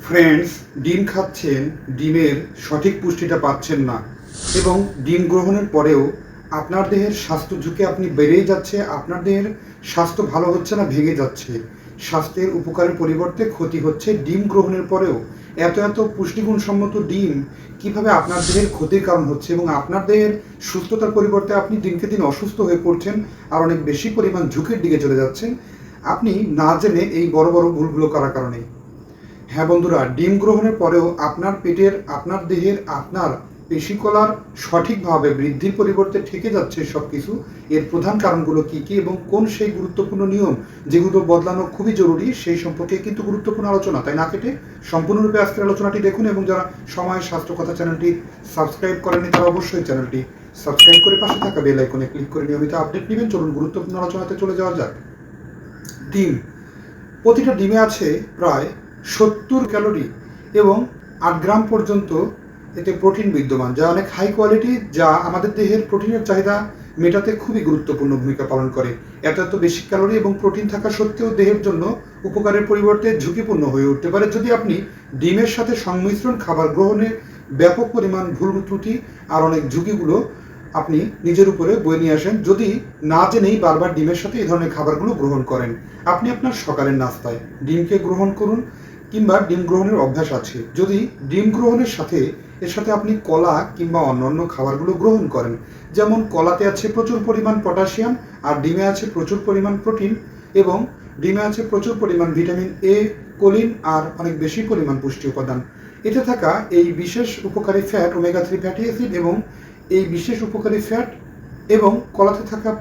Friends, ডিম খাচ্ছেন, ডিমের সঠিক পুষ্টিটা পাচ্ছেন না এবং ডিম গ্রহণের পরেও আপনার দেহের স্বাস্থ্য ঝুঁকি আপনি বেড়েই যাচ্ছে, আপনার দেহের স্বাস্থ্য ভালো হচ্ছে না, ভেঙে যাচ্ছে। স্বাস্থ্যের উপকারের পরিবর্তে ক্ষতি হচ্ছে ডিম গ্রহণের পরেও। এত এত পুষ্টিগুণসম্মত ডিম কিভাবে আপনার দেহের ক্ষতির কারণ হচ্ছে এবং আপনার দেহের সুস্থতার পরিবর্তে আপনি দিনকে দিন অসুস্থ হয়ে পড়ছেন আর অনেক বেশি পরিমাণ ঝুঁকির দিকে চলে যাচ্ছেন আপনি না জেনে এই বড় বড় ভুলগুলো করার কারণে। হ্যাঁ বন্ধুরা, ডিম গ্রহণের পরেও আপনার পেটের, আপনার দেহের, আপনার পেশিকলার সঠিকভাবে বৃদ্ধির পরিবর্তে ঠেকে যাচ্ছে সব কিছু। এর প্রধান কারণগুলো কী কী এবং কোন সেই গুরুত্বপূর্ণ নিয়ম যেগুলো বদলানো খুবই জরুরি, সেই সম্পর্কে কিন্তু গুরুত্বপূর্ণ আলোচনা। তাই না কেটে সম্পূর্ণরূপে আজকের আলোচনাটি দেখুন এবং যারা সময় স্বাস্থ্য কথা চ্যানেলটি সাবস্ক্রাইব করেননি তারা অবশ্যই চ্যানেলটি সাবস্ক্রাইব করে পাশে থাকা বেল আইকনে ক্লিক করে নিয়মিত আপডেট নেবেন। চলুন গুরুত্বপূর্ণ আলোচনাতে চলে যাওয়া যাক। ডিম, প্রতিটা ডিমে আছে প্রায় 70 ক্যালোরি এবং 8 গ্রাম পর্যন্ত এতে প্রোটিন বিদ্যমান, যা অনেক হাই কোয়ালিটি, যা আমাদের দেহের প্রোটিনের চাহিদা মেটাতে খুবই গুরুত্বপূর্ণ ভূমিকা পালন করে। এত এত বেশি ক্যালোরি এবং প্রোটিন থাকা সত্ত্বেও দেহের জন্য উপকারের পরিবর্তে ঝুঁকিপূর্ণ হয়ে উঠতে পারে যদি আপনি ডিমের সাথে সংমিশ্রণ খাবার গ্রহণে ব্যাপক পরিমাণ ভুল ত্রুটি আর অনেক ঝুঁকিগুলো আপনি নিজের উপরে বয়ে নিয়ে আসেন যদি না জেনেই বারবার ডিমের সাথে এই ধরনের খাবারগুলো গ্রহণ করেন। আপনি আপনার সকালের নাস্তায় ডিমকে গ্রহণ করুন কিংবা ডিম গ্রহণের অভ্যাস আছে, যদি ডিম গ্রহণের সাথে এর সাথে আপনি কলা কিংবা অন্যান্য খাবারগুলো গ্রহণ করেন, যেমন কলাতে আছে প্রচুর পরিমাণ পটাশিয়াম আর ডিমে আছে প্রচুর পরিমাণ প্রোটিন এবং ডিমে আছে প্রচুর পরিমাণ ভিটামিন এ, কোলিন আর অনেক বেশি পরিমাণ পুষ্টি উপাদান। এতে থাকা এই বিশেষ উপকারী ফ্যাট ওমেগা 3 ফ্যাটি অ্যাসিড এবং এই বিশেষ উপকারী ফ্যাট এবং কলাতে থাকা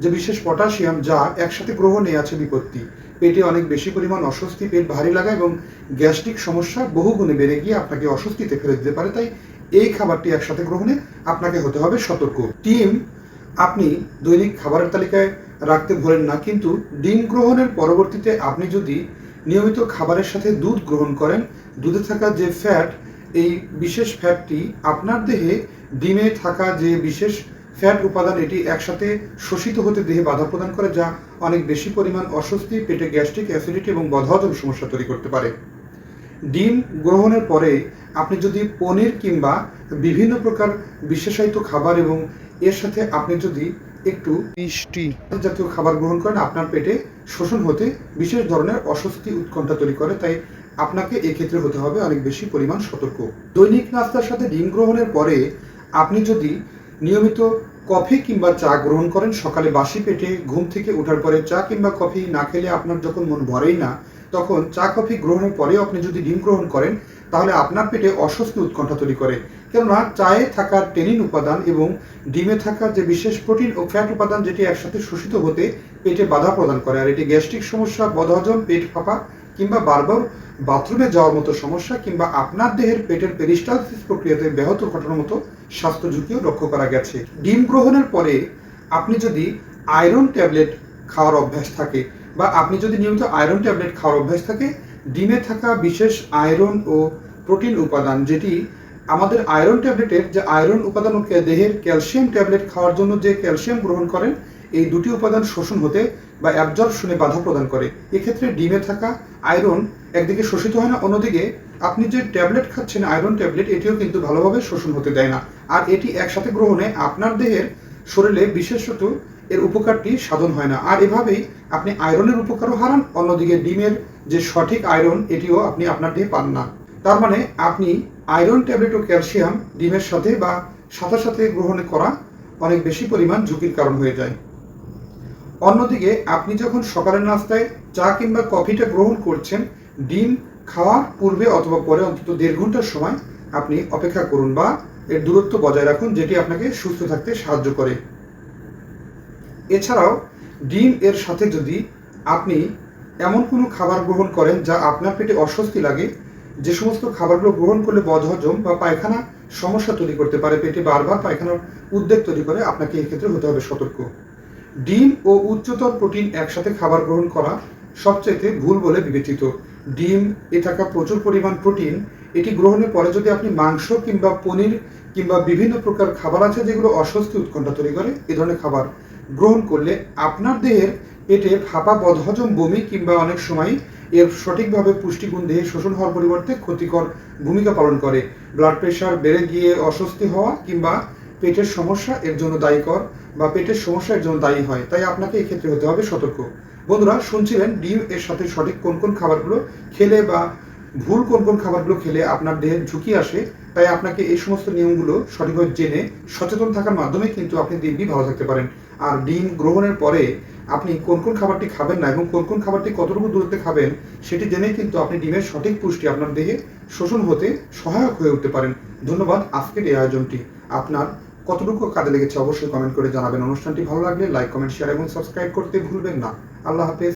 যে বিশেষ পটাশিয়াম, যা একসাথে গ্রহণে আছে বিপত্তি। পেটে অনেক বেশি পরিমাণ অস্বস্তি, পেট ভারী লাগা এবং গ্যাস্ট্রিক সমস্যা বহুগুণে বেড়ে গিয়ে আপনাকে অস্বস্তিতে ফেলে দিতে পারে। তাই এই খাবারটি একসাথে গ্রহণে আপনাকে হতে হবে সতর্ক। ডিম আপনি দৈনিক খাবারের তালিকায় রাখতে ভুলেন না, কিন্তু ডিম গ্রহণের পরবর্তীতে আপনি যদি নিয়মিত খাবারের সাথে দুধ গ্রহণ করেন, দুধে থাকা যে ফ্যাট, এই বিশেষ ফ্যাটটি আপনার দেহে ডিমে থাকা যে বিশেষ ফ্যাট উপাদান এটি একসাথে শোষিত হতে দেহে বাধা প্রদান করে, যা অনেক বেশি পরিমাণ অস্বস্তি, পেটে গ্যাস্ট্রিক অ্যাসিডিটি এবং বদহজম সমস্যা তৈরি করতে পারে। ডিম গ্রহণের পরে আপনি যদি পনির কিংবা বিভিন্ন প্রকার বিশেষায়িত খাবার এবং এর সাথে আপনি যদি একটু মিষ্টি জাতীয় খাবার গ্রহণ করেন, আপনার পেটে শোষণ হতে বিশেষ ধরনের অস্বস্তি, উৎকণ্ঠা তৈরি করে। তাই আপনাকে এক্ষেত্রে হতে হবে অনেক বেশি পরিমাণ সতর্ক। দৈনিক নাস্তার সাথে ডিম গ্রহণের পরে আপনি যদি নিয়মিত কফি কিংবা চা গ্রহণ করেন, সকালে বাসি পেটে ঘুম থেকে ওঠার পরে চা কিংবা কফি না খেলে আপনার যখন মন ভরেই না, তখন চা কফি গ্রহণের পরেও আপনি যদি ডিম গ্রহণ করেন, তাহলে আপনার পেটে অস্বস্তি, উৎকণ্ঠা তৈরি করে। কেননা চায়ে থাকা টেনিন উপাদান এবং ডিমে থাকা যে বিশেষ প্রোটিন ও ফ্যাট উপাদান, যেটি একসাথে শোষিত হতে পেটে বাধা প্রদান করে, আর এটি গ্যাস্ট্রিক সমস্যা, বদহজম, পেট ফাঁপা কিংবা বারবার বাথরুমে যাওয়ার মতো সমস্যা কিংবা আপনার দেহের পেটের পেরিস্টালসিস প্রক্রিয়াতে ব্যাহত ঘটানোর মতো স্বাস্থ্য ঝুঁকিও লক্ষ্য করা গেছে। ডিম গ্রহণের পরে আপনি যদি আয়রন ট্যাবলেট খাওয়ার অভ্যাস থাকে বা আপনি যদি নিয়মিত আয়রন ট্যাবলেট খাওয়ার অভ্যাস থাকে, ডিমে থাকা বিশেষ আয়রন ও প্রোটিন উপাদান, যেটি আমাদের আয়রন ট্যাবলেটের যে আয়রন উপাদান ও দেহের ক্যালসিয়াম ট্যাবলেট খাওয়ার জন্য যে ক্যালসিয়াম গ্রহণ করেন, এই দুটি উপাদান শোষণ হতে বা অ্যাবজর্পশনে বাধা প্রদান করে। এক্ষেত্রে ডিমে থাকা আয়রন একদিকে শোষিত হয় না, অন্যদিকে আপনি যে ট্যাবলেট খাচ্ছেন আয়রন ট্যাবলেট, এটিও কিন্তু ভালোভাবে শোষণ হতে দেয় না। আর এটি একসাথে গ্রহণে আপনার দেহের শরীরে বিশেষত এর উপকারটি সাধন হয় না, আর এভাবেই আপনি আয়রনের উপকারও হারান, অন্যদিকে ডিমের যে সঠিক আয়রন এটিও আপনি আপনার দেহে পান না। তার মানে আপনি আয়রন ট্যাবলেট ও ক্যালসিয়াম ডিমের সাথে বা সাথে সাথে গ্রহণ করা অনেক বেশি পরিমাণ ঝুঁকির কারণ হয়ে যায়। অন্যদিকে আপনি যখন সকালের নাস্তায় চা কিংবা কফিটা গ্রহণ করছেন, ডিম খাওয়ার পূর্বে অথবা পরে অন্তত 1.5 ঘন্টার সময় আপনি অপেক্ষা করুন বা এর দূরত্ব বজায় রাখুন, যেটি আপনাকে সুস্থ থাকতে সাহায্য করে। এছাড়াও ডিম এর সাথে যদি আপনি এমন কোনো খাবার গ্রহণ করেন যা আপনার পেটে অস্বস্তি লাগে, যে সমস্ত খাবারগুলো গ্রহণ করলে বদহজম বা পায়খানা সমস্যা তৈরি করতে পারে, পেটে বারবার পায়খানার উদ্বেগ তৈরি করে, আপনাকে এক্ষেত্রে হতে হবে সতর্ক। ডিম ও উচ্চতর প্রোটিন একসাথে খাবার গ্রহণ করা সবচাইতে ভুল বলে বিবেচিত। ডিম এ থাকা প্রচুর পরিমাণ প্রোটিন, এটি গ্রহণের পরে যদি আপনি মাংস কিংবা পনির কিংবা বিভিন্ন প্রকার খাবার আছে যেগুলো অস্বস্তি, উৎকণ্ঠা তৈরি করে, এ ধরনের খাবার গ্রহণ করলে আপনার দেহের পেটে ফাঁপা, বদহজম, বমি কিংবা অনেক সময় এর সঠিকভাবে পুষ্টিগুণ দেহে শোষণ হওয়ার পরিবর্তে ক্ষতিকর ভূমিকা পালন করে। ব্লাড প্রেশার বেড়ে গিয়ে অস্বস্তি হওয়া কিংবা পেটের সমস্যা এর জন্য দায়ীকর বা পেটের সমস্যা এর জন্য দায়ী হয়, তাই আপনাকে এই ক্ষেত্রে হতে হবে সতর্ক। বন্ধুরা, শুনছিলেন ডিম এর সাথে সঠিক কোন কোন খাবারগুলো খেলে বা ভুল কোন কোন খাবারগুলো খেলে আপনার দেহের ঝুঁকি আসে। তাই আপনাকে এই সমস্ত নিয়মগুলো সঠিকভাবে জেনে সচেতন থাকার মাধ্যমে কিন্তু আপনি দিব্যি ভালো থাকতে পারেন। আর ডিম গ্রহণের পরে আপনি কোন কোন খাবারটি খাবেন না এবং কোন কোন খাবারটি কতটুকু দূরত্বে খাবেন সেটি জেনে কিন্তু আপনি ডিমের সঠিক পুষ্টি আপনার দেহে শোষণ হতে সহায়ক হয়ে উঠতে পারেন। ধন্যবাদ। আজকের এই আয়োজনটি আপনার কতটুকু কাজে লেগেছে অবশ্যই কমেন্ট করে জানাবেন। অনুষ্ঠানটি ভালো লাগলে লাইক, কমেন্ট, শেয়ার এবং সাবস্ক্রাইব করতে ভুলবেন না। আল্লাহ হাফেজ।